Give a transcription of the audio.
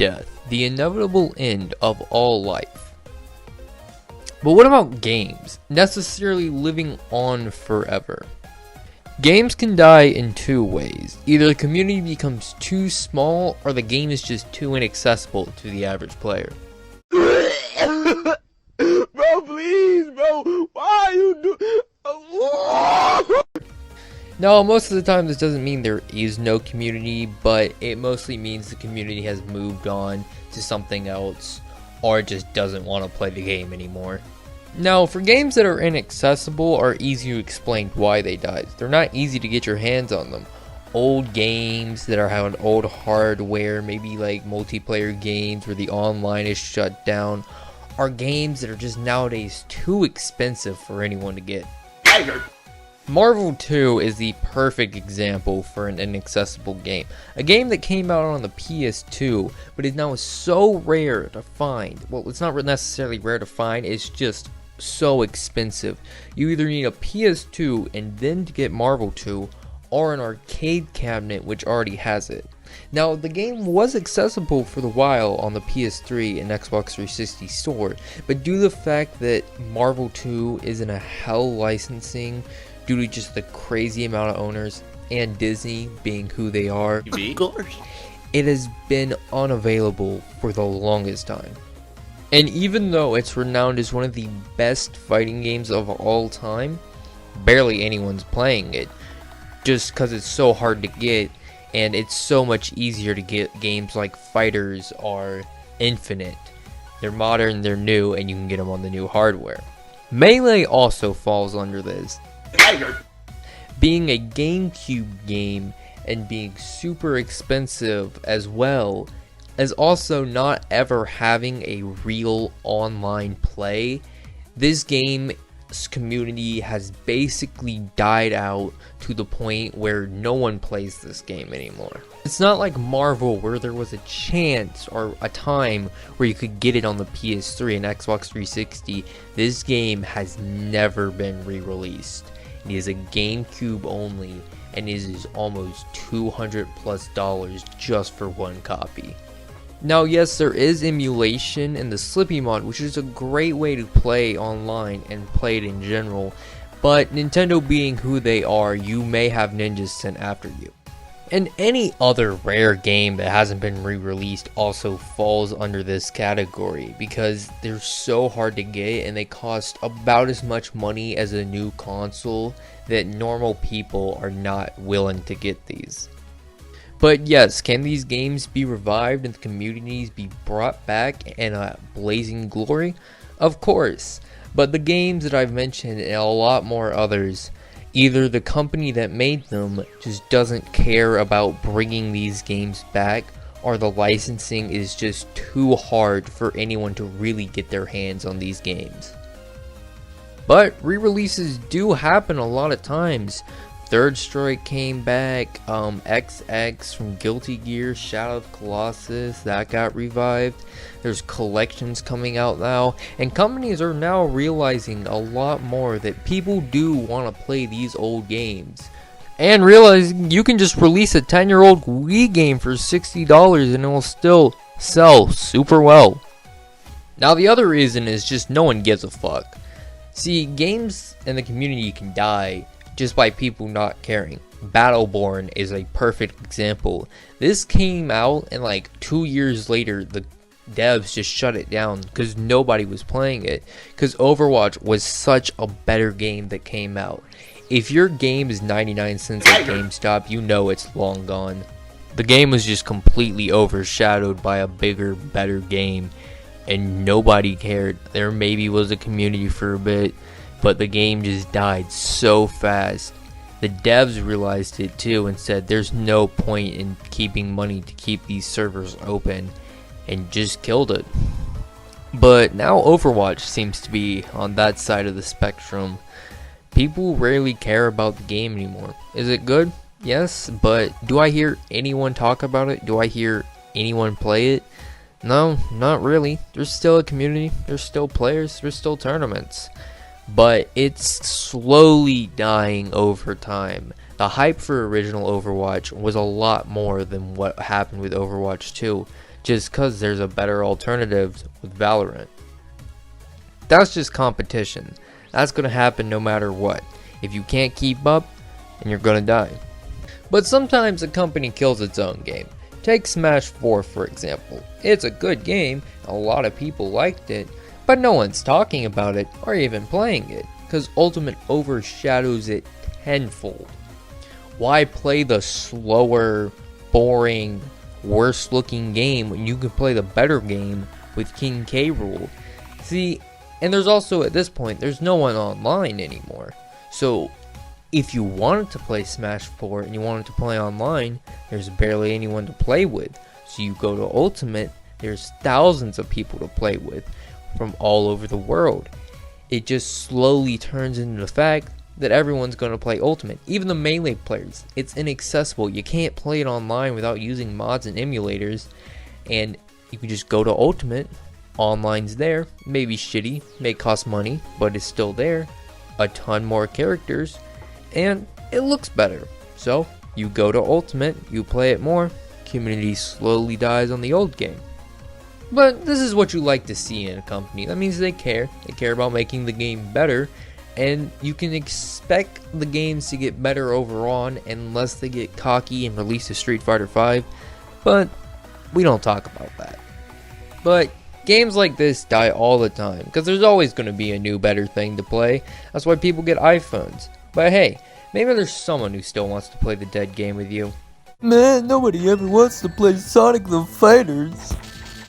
Death, the inevitable end of all life. But what about games necessarily living on forever? Games can die in two ways. Either the community becomes too small, or the game is just too inaccessible to the average player. Bro, please, bro. Why are you do? Now, most of the time this doesn't mean there is no community, but it mostly means the community has moved on to something else, or just doesn't want to play the game anymore. Now, for games that are inaccessible are easy to explain why they died. They're not easy to get your hands on them. Old games that are having old hardware, maybe like multiplayer games where the online is shut down, are games that are just nowadays too expensive for anyone to get. Marvel 2 is the perfect example for an inaccessible game. A game that came out on the PS2, but is now so rare to find. Well, it's not necessarily rare to find, it's just so expensive. You either need a PS2 and then to get Marvel 2, or an arcade cabinet which already has it. Now, the game was accessible for the while on the PS3 and Xbox 360 store, but due to the fact that Marvel 2 is in a hell licensing due to just the crazy amount of owners and Disney being who they are, it has been unavailable for the longest time. And even though it's renowned as one of the best fighting games of all time, barely anyone's playing it, just because it's so hard to get, and it's so much easier to get games like Fighters or Infinite. They're modern, they're new, and you can get them on the new hardware. Melee also falls under this. Being a GameCube game and being super expensive as well, as also not ever having a real online play, this game's community has basically died out to the point where no one plays this game anymore. It's not like Marvel where there was a chance or a time where you could get it on the PS3 and Xbox 360. This game has never been re-released. It is a GameCube only, and it is almost $200+ just for one copy. Now, yes, there is emulation in the Slippy mod, which is a great way to play online and play it in general, but Nintendo being who they are, you may have ninjas sent after you. And any other rare game that hasn't been re-released also falls under this category, because they're so hard to get and they cost about as much money as a new console that normal people are not willing to get these. But yes, can these games be revived and the communities be brought back in a blazing glory? Of course, but the games that I've mentioned and a lot more others, either the company that made them just doesn't care about bringing these games back, or the licensing is just too hard for anyone to really get their hands on these games. But re-releases do happen a lot of times. Third Strike came back, XX from Guilty Gear, Shadow of Colossus, that got revived. There's collections coming out now, and companies are now realizing a lot more that people do want to play these old games. And realizing you can just release a 10-year-old Wii game for $60 and it will still sell super well. Now, the other reason is just no one gives a fuck. See, games in the community can die just by people not caring. Battleborn is a perfect example. This came out and like 2 years later the devs just shut it down because nobody was playing it, because Overwatch was such a better game that came out. If your game is 99 cents at GameStop, you know it's long gone. The game was just completely overshadowed by a bigger, better game, and nobody cared. There maybe was a community for a bit, but the game just died so fast. The devs realized it too and said there's no point in keeping money to keep these servers open, and just killed it. But now Overwatch seems to be on that side of the spectrum. People rarely care about the game anymore. Is it good? Yes, but do I hear anyone talk about it? Do I hear anyone play it? No, not really. There's still a community, there's still players, there's still tournaments. But it's slowly dying over time. The hype for original Overwatch was a lot more than what happened with Overwatch 2. just cause there's a better alternative with Valorant. That's just competition. That's gonna happen no matter what. If you can't keep up, then you're gonna die. But sometimes a company kills its own game. Take Smash 4 for example. It's a good game, a lot of people liked it, but no one's talking about it or even playing it, because Ultimate overshadows it tenfold. Why play the slower, boring, worse looking game when you can play the better game with King K. Rool? See, and there's also at this point, there's no one online anymore. So if you wanted to play Smash 4 and you wanted to play online, there's barely anyone to play with. So you go to Ultimate, there's thousands of people to play with from all over the world. It just slowly turns into the fact that everyone's going to play Ultimate. Even the Melee players, it's inaccessible. You can't play it online without using mods and emulators. And you can just go to Ultimate. Online's there, maybe shitty, may cost money, but it's still there. A ton more characters, and it looks better. So you go to Ultimate, you play it more, community slowly dies on the old game. But this is what you like to see in a company. That means they care about making the game better, and you can expect the games to get better overall unless they get cocky and release a Street Fighter V, but we don't talk about that. But games like this die all the time, because there's always going to be a new better thing to play. That's why people get iPhones. But hey, maybe there's someone who still wants to play the dead game with you. Man, nobody ever wants to play Sonic the Fighters.